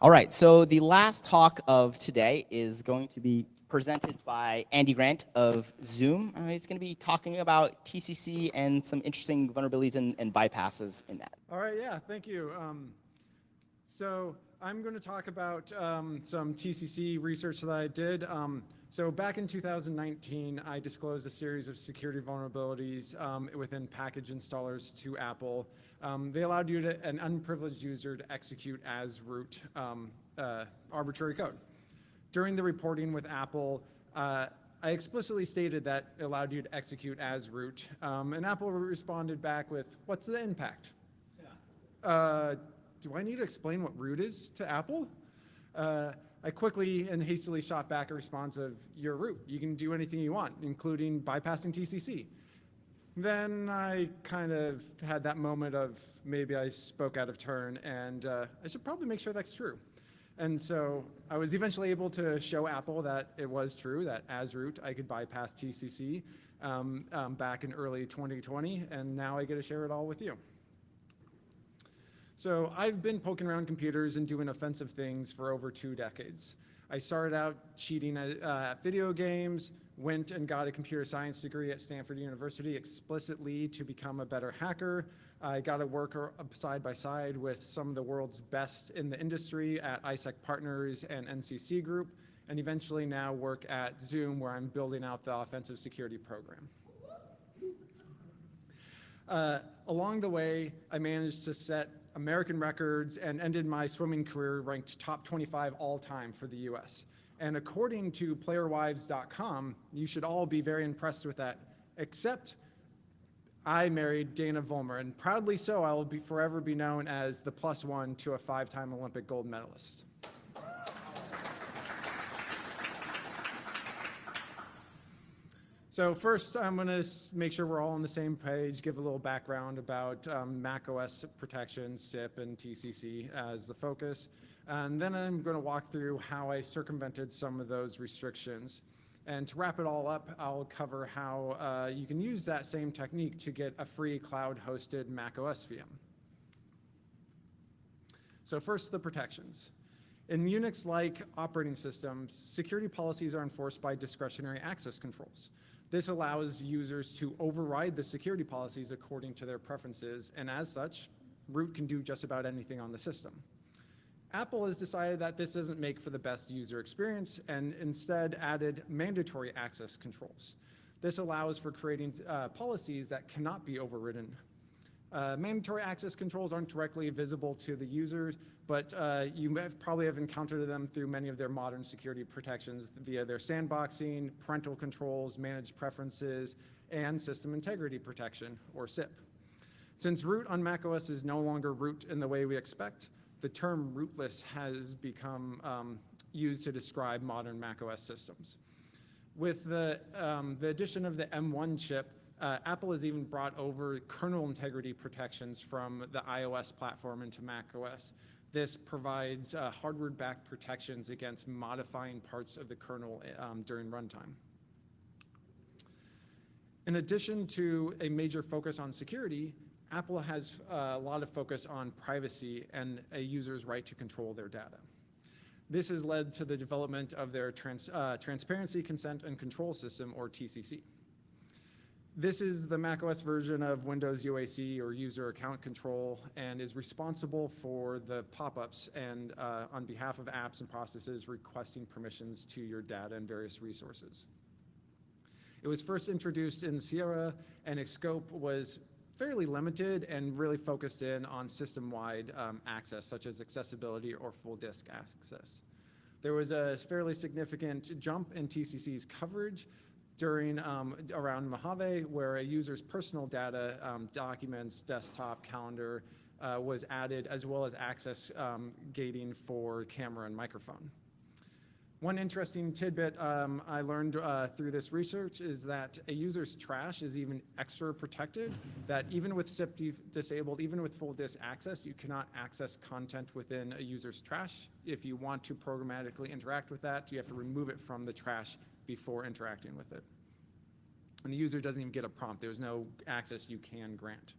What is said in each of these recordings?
All right, so the last talk of today is going to be presented by Andy Grant of Zoom. He's going to be talking about TCC and some interesting vulnerabilities and bypasses in that. All right, yeah, thank you. So I'm going to talk about some TCC research that I did. So back in 2019, I disclosed a series of security vulnerabilities within package installers to Apple. They allowed an unprivileged user to execute as root arbitrary code. During the reporting with Apple, I explicitly stated that it allowed you to execute as root, and Apple responded back with, "What's the impact?" Yeah. Do I need to explain what root is to Apple? I quickly and hastily shot back a response of, "You're root. You can do anything you want, including bypassing TCC." Then I kind of had that moment of maybe I spoke out of turn, and I should probably make sure that's true. And so I was eventually able to show Apple that it was true, that as root I could bypass TCC back in early 2020, and now I get to share it all with you. So I've been poking around computers and doing offensive things for over 2 decades. I started out cheating at video games, went and got a computer science degree at Stanford University explicitly to become a better hacker. I got to work side by side with some of the world's best in the industry at ISEC Partners and NCC Group, and eventually now work at Zoom, where I'm building out the offensive security program. Along the way, I managed to set American records and ended my swimming career ranked top 25 all time for the US. And according to playerwives.com, you should all be very impressed with that, except I married Dana Vollmer, and proudly so, I will forever be known as the +1 to a 5-time Olympic gold medalist. So first, I'm going to make sure we're all on the same page, give a little background about macOS protection, SIP, and TCC as the focus. And then I'm going to walk through how I circumvented some of those restrictions. And to wrap it all up, I'll cover how you can use that same technique to get a free cloud-hosted macOS VM. So first, the protections. In Unix-like operating systems, security policies are enforced by discretionary access controls. This allows users to override the security policies according to their preferences, and as such, root can do just about anything on the system. Apple has decided that this doesn't make for the best user experience and instead added mandatory access controls. This allows for creating policies that cannot be overridden. Mandatory access controls aren't directly visible to the users, but you probably have encountered them through many of their modern security protections via their sandboxing, parental controls, managed preferences, and system integrity protection, or SIP. Since root on macOS is no longer root in the way we expect, the term rootless has become used to describe modern macOS systems. With the addition of the M1 chip, Apple has even brought over kernel integrity protections from the iOS platform into macOS. This provides hardware-backed protections against modifying parts of the kernel during runtime. In addition to a major focus on security, Apple has a lot of focus on privacy and a user's right to control their data. This has led to the development of their Transparency, Consent, and Control System, or TCC. This is the macOS version of Windows UAC, or User Account Control, and is responsible for the pop-ups and on behalf of apps and processes requesting permissions to your data and various resources. It was first introduced in Sierra, and its scope was fairly limited and really focused in on system-wide access, such as accessibility or full disk access. There was a fairly significant jump in TCC's coverage during around Mojave, where a user's personal data, documents, desktop, calendar, was added, as well as access gating for camera and microphone. One interesting tidbit I learned through this research is that a user's trash is even extra protected, that even with SIP disabled, even with full disk access, you cannot access content within a user's trash. If you want to programmatically interact with that, you have to remove it from the trash before interacting with it. And the user doesn't even get a prompt. There's no access you can grant.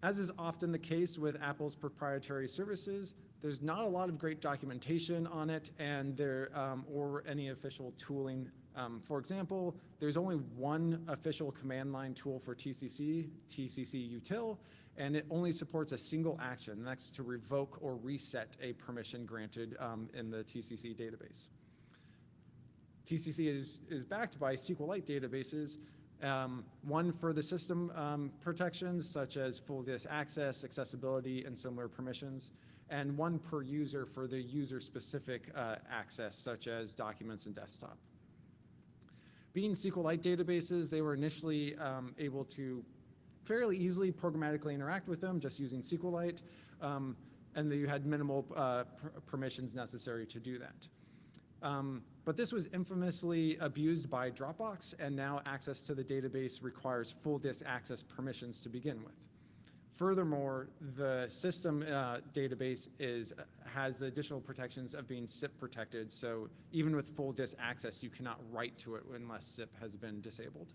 As is often the case with Apple's proprietary services, there's not a lot of great documentation on it and or any official tooling. For example, there's only one official command line tool for TCC, TCC util, and it only supports a single action, and that's to revoke or reset a permission granted in the TCC database. TCC is backed by SQLite databases, one for the system protections such as full disk access, accessibility, and similar permissions, and one per user for the user-specific access such as documents and desktop. Being SQLite databases, they were initially able to fairly easily programmatically interact with them just using SQLite, and you had minimal permissions necessary to do that. But this was infamously abused by Dropbox, and now access to the database requires full disk access permissions to begin with. Furthermore, the system database has the additional protections of being SIP protected, so even with full disk access, you cannot write to it unless SIP has been disabled.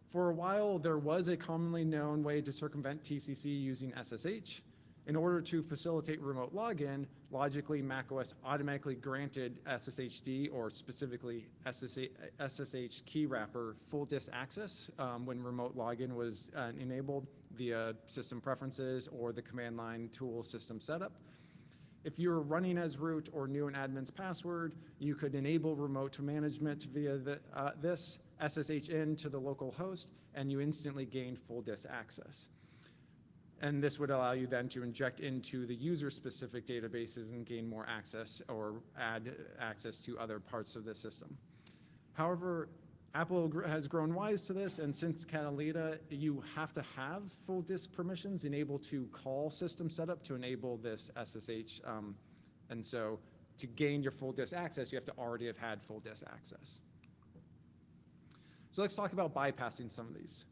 For a while, there was a commonly known way to circumvent TCC using SSH. In order to facilitate remote login, logically macOS automatically granted SSHD, or specifically SSH key wrapper, full disk access when remote login was enabled via system preferences or the command line tool system setup. If you were running as root or knew an admin's password, you could enable remote management via this, SSH in to the local host, and you instantly gained full disk access. And this would allow you then to inject into the user-specific databases and gain more access or add access to other parts of the system. However, Apple has grown wise to this, and since Catalina, you have to have full disk permissions and able to call system setup to enable this SSH. And so to gain your full disk access, you have to already have had full disk access. So let's talk about bypassing some of these.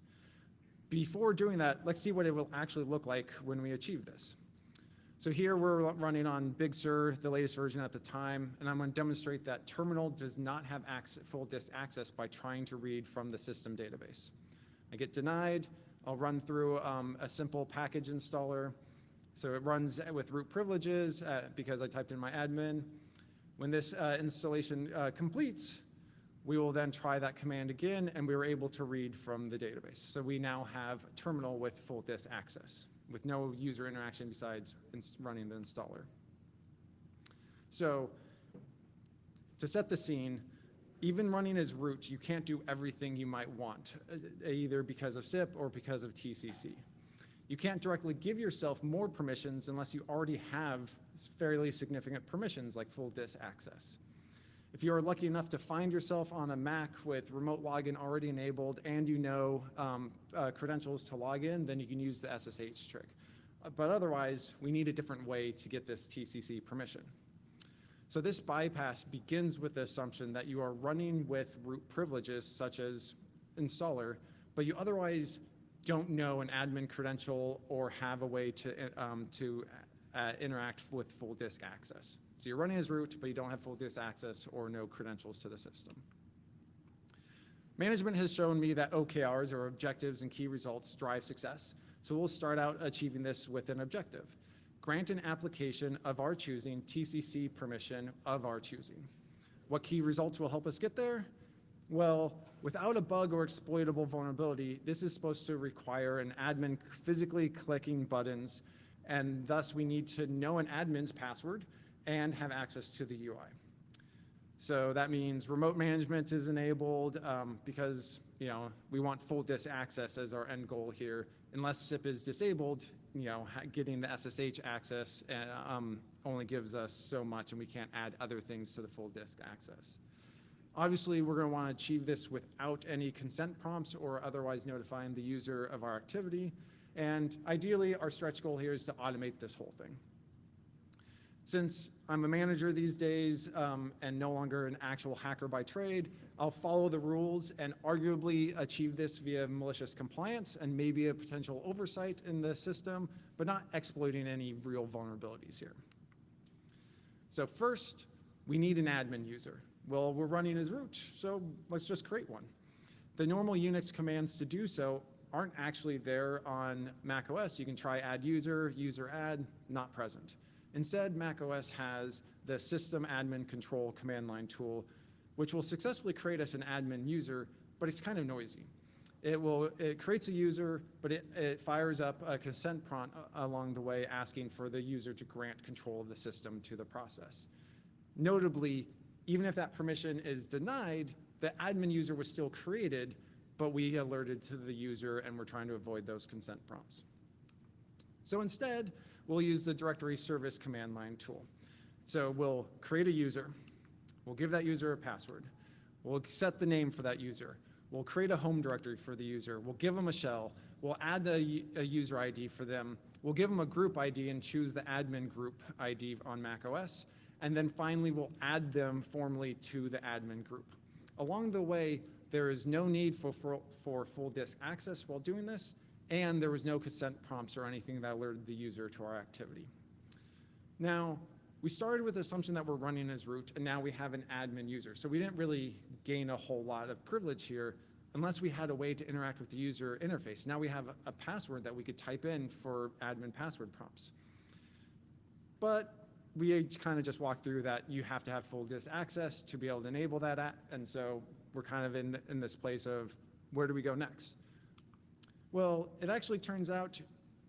Before doing that, let's see what it will actually look like when we achieve this. So here we're running on Big Sur, the latest version at the time, and I'm going to demonstrate that terminal does not have full disk access by trying to read from the system database. I get denied. I'll run through a simple package installer. So it runs with root privileges because I typed in my admin. When this installation completes, we will then try that command again, and we were able to read from the database. So we now have a terminal with full disk access, with no user interaction besides running the installer. So to set the scene, even running as root, you can't do everything you might want, either because of SIP or because of TCC. You can't directly give yourself more permissions unless you already have fairly significant permissions like full disk access. If you are lucky enough to find yourself on a Mac with remote login already enabled and you know credentials to log in, then you can use the SSH trick. But otherwise, we need a different way to get this TCC permission. So this bypass begins with the assumption that you are running with root privileges such as installer, but you otherwise don't know an admin credential or have a way to interact with full disk access. So you're running as root, but you don't have full disk access or no credentials to the system. Management has shown me that OKRs, or objectives and key results, drive success. So we'll start out achieving this with an objective. Grant an application of our choosing TCC permission of our choosing. What key results will help us get there? Well, without a bug or exploitable vulnerability, this is supposed to require an admin physically clicking buttons, and thus we need to know an admin's password and have access to the UI. So that means remote management is enabled because we want full disk access as our end goal here. Unless SIP is disabled, getting the SSH access only gives us so much, and we can't add other things to the full disk access. Obviously, we're going to want to achieve this without any consent prompts or otherwise notifying the user of our activity. And ideally, our stretch goal here is to automate this whole thing. Since I'm a manager these days and no longer an actual hacker by trade, I'll follow the rules and arguably achieve this via malicious compliance and maybe a potential oversight in the system, but not exploiting any real vulnerabilities here. So first, we need an admin user. Well, we're running as root, so let's just create one. The normal Unix commands to do so aren't actually there on macOS. You can try add user, user add, not present. Instead, macOS has the system admin control command line tool, which will successfully create us an admin user, but it's kind of noisy. It creates a user, but it fires up a consent prompt along the way asking for the user to grant control of the system to the process. Notably, even if that permission is denied, the admin user was still created, but we alerted to the user and we're trying to avoid those consent prompts. So instead, we'll use the directory service command line tool. So we'll create a user, we'll give that user a password, we'll set the name for that user, we'll create a home directory for the user, we'll give them a shell, we'll add a user ID for them, we'll give them a group ID and choose the admin group ID on macOS, and then finally we'll add them formally to the admin group. Along the way, there is no need for full disk access while doing this, and there was no consent prompts or anything that alerted the user to our activity. Now, we started with the assumption that we're running as root, and now we have an admin user. So we didn't really gain a whole lot of privilege here unless we had a way to interact with the user interface. Now we have a password that we could type in for admin password prompts. But we kind of just walked through that you have to have full disk access to be able to enable that, and so we're kind of in this place of where do we go next? Well, it actually turns out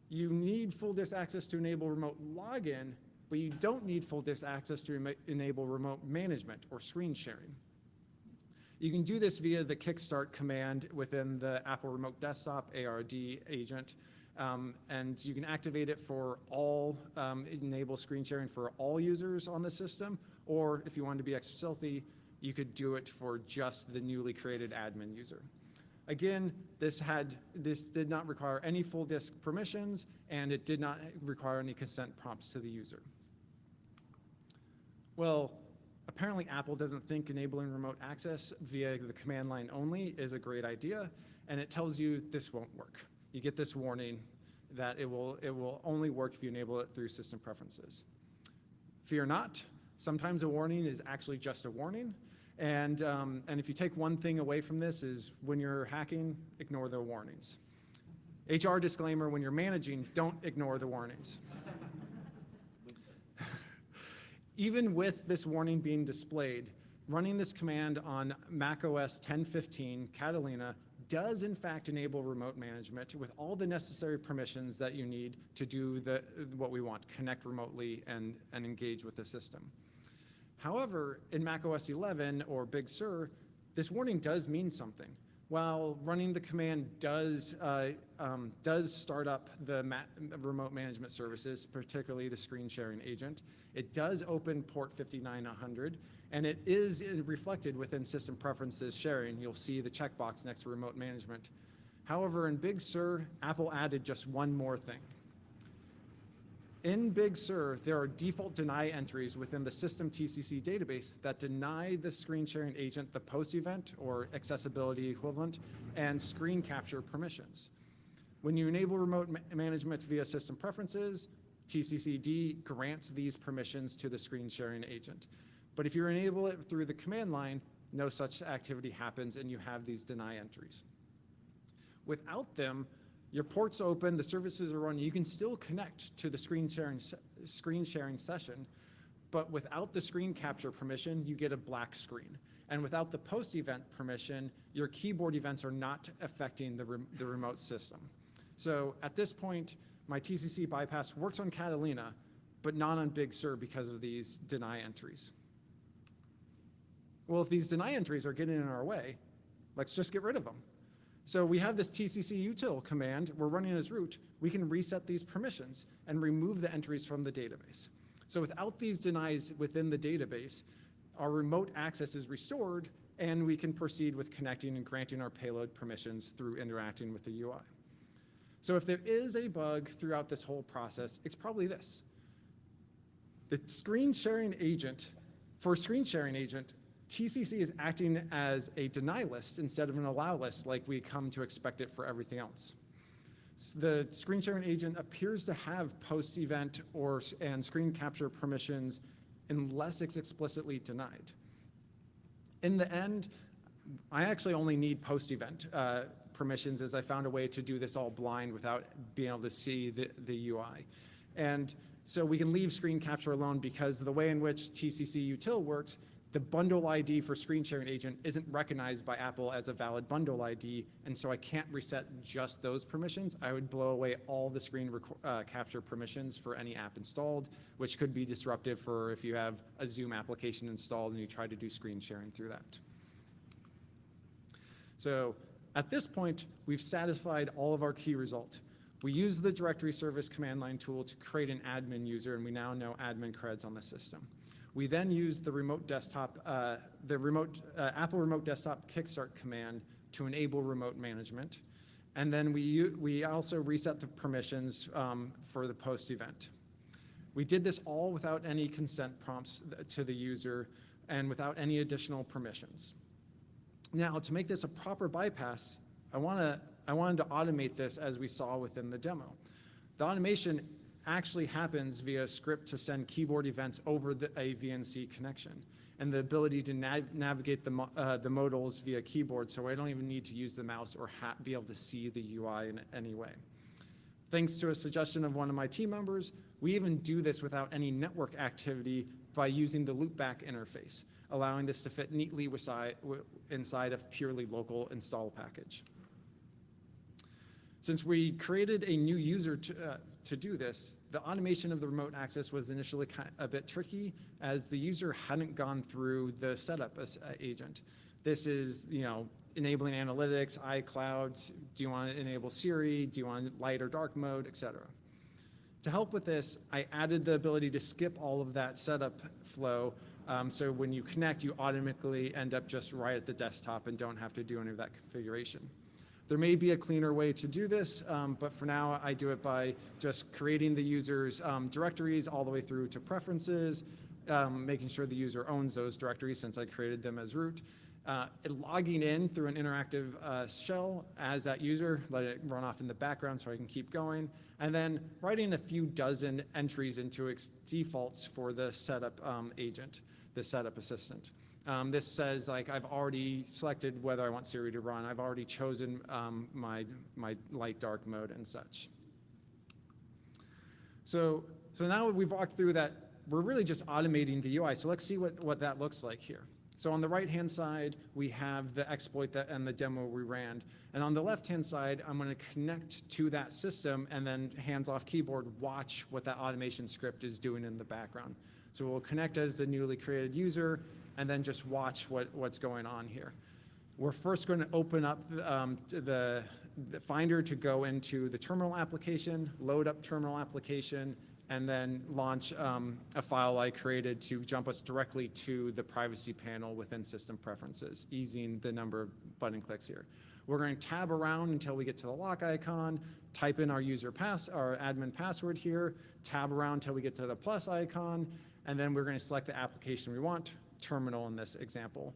you need full disk access to enable remote login, but you don't need full disk access to enable remote management or screen sharing. You can do this via the kickstart command within the Apple Remote Desktop ARD agent, and you can activate it for all, enable screen sharing for all users on the system, or if you wanted to be extra stealthy, you could do it for just the newly created admin user. Again, this did not require any full disk permissions, and it did not require any consent prompts to the user. Well, apparently Apple doesn't think enabling remote access via the command line only is a great idea, and it tells you this won't work. You get this warning that it will only work if you enable it through system preferences. Fear not, sometimes a warning is actually just a warning, and if you take one thing away from this is when you're hacking, ignore the warnings. HR disclaimer, when you're managing, don't ignore the warnings. Even with this warning being displayed, running this command on macOS 10.15 Catalina does in fact enable remote management with all the necessary permissions that you need to do what we want, connect remotely and engage with the system. However, in macOS 11 or Big Sur, this warning does mean something. While running the command does start up the remote management services, particularly the screen sharing agent, it does open port 5900, and it is reflected within system preferences sharing. You'll see the checkbox next to remote management. However, in Big Sur, Apple added just one more thing. In Big Sur, there are default deny entries within the system TCC database that deny the screen sharing agent the post event or accessibility equivalent and screen capture permissions. When you enable remote management via system preferences, TCCD grants these permissions to the screen sharing agent. But if you enable it through the command line, no such activity happens and you have these deny entries. Without them, your port's open, the services are running, you can still connect to the screen sharing session, but without the screen capture permission, you get a black screen. And without the post event permission, your keyboard events are not affecting the remote system. So at this point, my TCC bypass works on Catalina, but not on Big Sur because of these deny entries. Well, if these deny entries are getting in our way, let's just get rid of them. So we have this TCC util command, we're running as root, we can reset these permissions and remove the entries from the database. So without these denies within the database, our remote access is restored and we can proceed with connecting and granting our payload permissions through interacting with the UI. So if there is a bug throughout this whole process, it's probably this. The screen sharing agent, for screen sharing agent, TCC is acting as a deny list instead of an allow list like we come to expect it for everything else. The screen sharing agent appears to have post-event and screen capture permissions unless it's explicitly denied. In the end, I actually only need post-event permissions is I found a way to do this all blind without being able to see the UI. And so we can leave screen capture alone because the way in which TCC util works, the bundle ID for screen sharing agent isn't recognized by Apple as a valid bundle ID, and so I can't reset just those permissions. I would blow away all the screen capture permissions for any app installed, which could be disruptive for if you have a Zoom application installed and you try to do screen sharing through that. So at this point, we've satisfied all of our key results. We use the directory service command line tool to create an admin user, and we now know admin creds on the system. We then use the remote desktop, Apple Remote Desktop Kickstart command to enable remote management. And then we also reset the permissions for the post event. We did this all without any consent prompts to the user and without any additional permissions. Now, to make this a proper bypass, I wanted to automate this as we saw within the demo. The automation actually happens via a script to send keyboard events over a VNC connection, and the ability to navigate the modals via keyboard, so I don't even need to use the mouse or be able to see the UI in any way. Thanks to a suggestion of one of my team members, we even do this without any network activity by using the loopback interface, allowing this to fit neatly inside a purely local install package. Since we created a new user to do this, the automation of the remote access was initially a bit tricky as the user hadn't gone through the setup agent. This is, enabling analytics, iCloud, do you want to enable Siri, do you want light or dark mode, etc. To help with this, I added the ability to skip all of that setup flow, so when you connect, you automatically end up just right at the desktop and don't have to do any of that configuration. There may be a cleaner way to do this, but for now I do it by just creating the user's directories all the way through to preferences, making sure the user owns those directories since I created them as root, logging in through an interactive shell as that user, let it run off in the background so I can keep going, and then writing a few dozen entries into its defaults for the setup agent, the setup assistant. This says, like, I've already selected whether I want Siri to run. I've already chosen my light dark mode and such. So now we've walked through that, we're really just automating the UI. So let's see what that looks like here. So on the right-hand side, we have the exploit and the demo we ran. And on the left-hand side, I'm going to connect to that system and then hands-off keyboard watch what that automation script is doing in the background. So we'll connect as the newly created user and then just watch what's going on here. We're first going to open up the Finder to go into the terminal application, load up terminal application, and then launch a file I created to jump us directly to the privacy panel within system preferences, easing the number of button clicks here. We're going to tab around until we get to the lock icon, type in our our admin password here, tab around until we get to the plus icon, and then we're going to select the application we want, terminal in this example.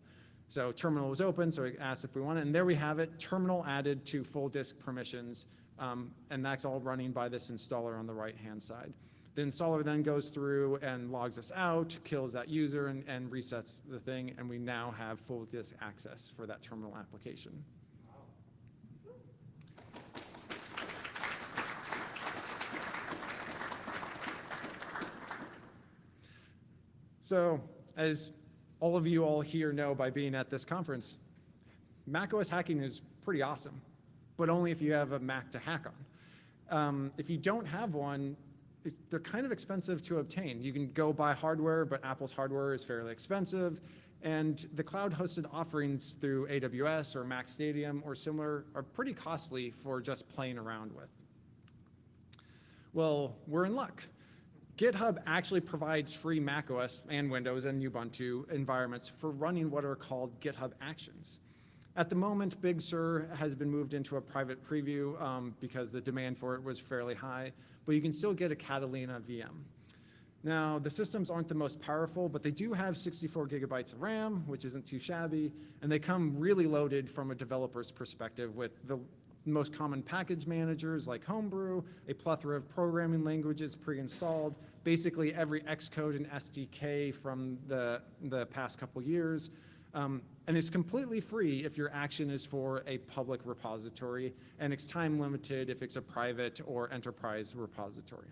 So terminal was open, so it asks if we want it, and there we have it, terminal added to full disk permissions, and that's all running by this installer on the right-hand side. The installer then goes through and logs us out, kills that user, and resets the thing, and we now have full disk access for that terminal application. So, as all of you all here know by being at this conference, macOS hacking is pretty awesome, but only if you have a Mac to hack on. If you don't have one, they're kind of expensive to obtain. You can go buy hardware, but Apple's hardware is fairly expensive, and the cloud-hosted offerings through AWS or Mac Stadium or similar are pretty costly for just playing around with. Well, we're in luck. GitHub actually provides free macOS and Windows and Ubuntu environments for running what are called GitHub Actions. At the moment, Big Sur has been moved into a private preview because the demand for it was fairly high, but you can still get a Catalina VM. Now, the systems aren't the most powerful, but they do have 64 gigabytes of RAM, which isn't too shabby, and they come really loaded from a developer's perspective with the most common package managers like Homebrew, a plethora of programming languages pre-installed, basically every Xcode and SDK from the past couple years, And it's completely free if your action is for a public repository, and it's time limited if it's a private or enterprise repository.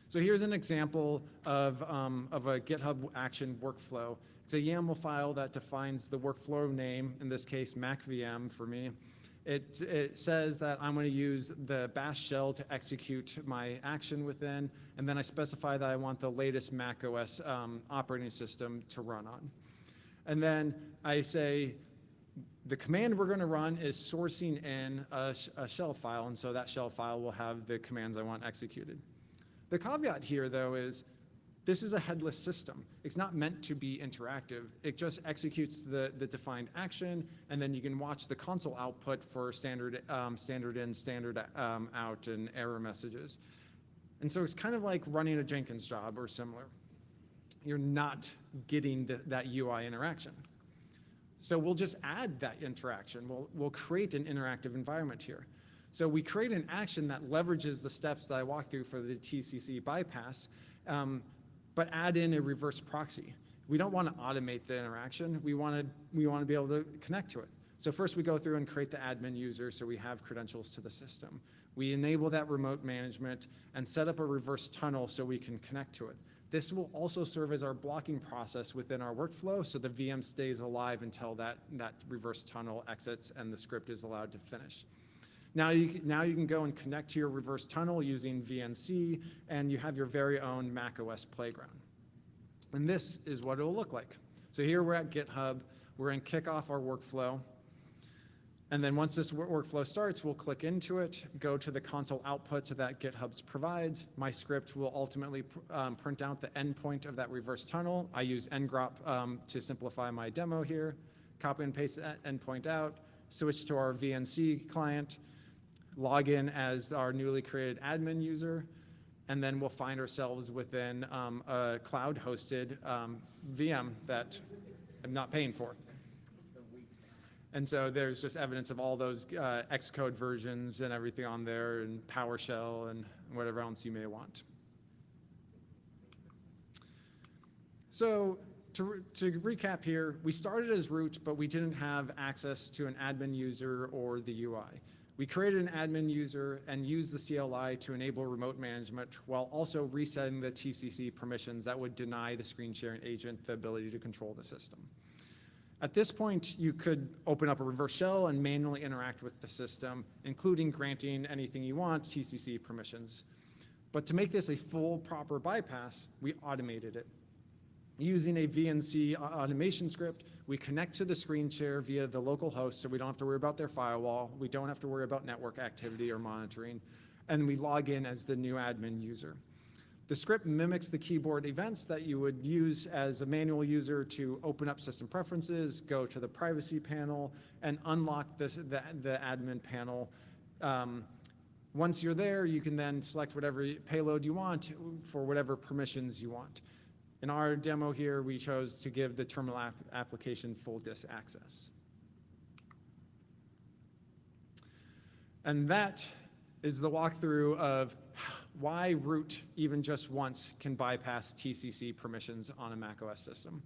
So here's an example of a GitHub action workflow. It's a YAML file that defines the workflow name, in this case MacVM for me. It says that I'm going to use the bash shell to execute my action within, and then I specify that I want the latest Mac OS operating system to run on. And then I say the command we're going to run is sourcing in a shell file, and so that shell file will have the commands I want executed. The caveat here, though, is this is a headless system. It's not meant to be interactive. It just executes the defined action, and then you can watch the console output for standard in, standard out, and error messages. And so it's kind of like running a Jenkins job or similar. You're not getting that UI interaction. So we'll just add that interaction. We'll create an interactive environment here. So we create an action that leverages the steps that I walked through for the TCC bypass, but add in a reverse proxy. We don't want to automate the interaction. We want to be able to connect to it. So first we go through and create the admin user so we have credentials to the system. We enable that remote management and set up a reverse tunnel so we can connect to it. This will also serve as our blocking process within our workflow, so the VM stays alive until that reverse tunnel exits and the script is allowed to finish. Now you can go and connect to your reverse tunnel using VNC, and you have your very own Mac OS playground. And this is what it will look like. So here we're at GitHub. We're in kickoff our workflow. And then once this workflow starts, we'll click into it, go to the console output that GitHub provides. My script will ultimately print out the endpoint of that reverse tunnel. I use ngrop to simplify my demo here. Copy and paste that endpoint out, switch to our VNC client, log in as our newly created admin user, and then we'll find ourselves within a cloud-hosted VM that I'm not paying for. And so there's just evidence of all those Xcode versions and everything on there, and PowerShell and whatever else you may want. So to recap here, we started as root, but we didn't have access to an admin user or the UI. We created an admin user and used the CLI to enable remote management while also resetting the TCC permissions that would deny the screen sharing agent the ability to control the system. At this point, you could open up a reverse shell and manually interact with the system, including granting anything you want TCC permissions. But to make this a full proper bypass, we automated it. Using a VNC automation script, we connect to the screen share via the local host so we don't have to worry about their firewall, we don't have to worry about network activity or monitoring, and we log in as the new admin user. The script mimics the keyboard events that you would use as a manual user to open up system preferences, go to the privacy panel, and unlock the admin panel. Once you're there, you can then select whatever payload you want for whatever permissions you want. In our demo here, we chose to give the terminal application full disk access. And that is the walkthrough of why root, even just once, can bypass TCC permissions on a macOS system.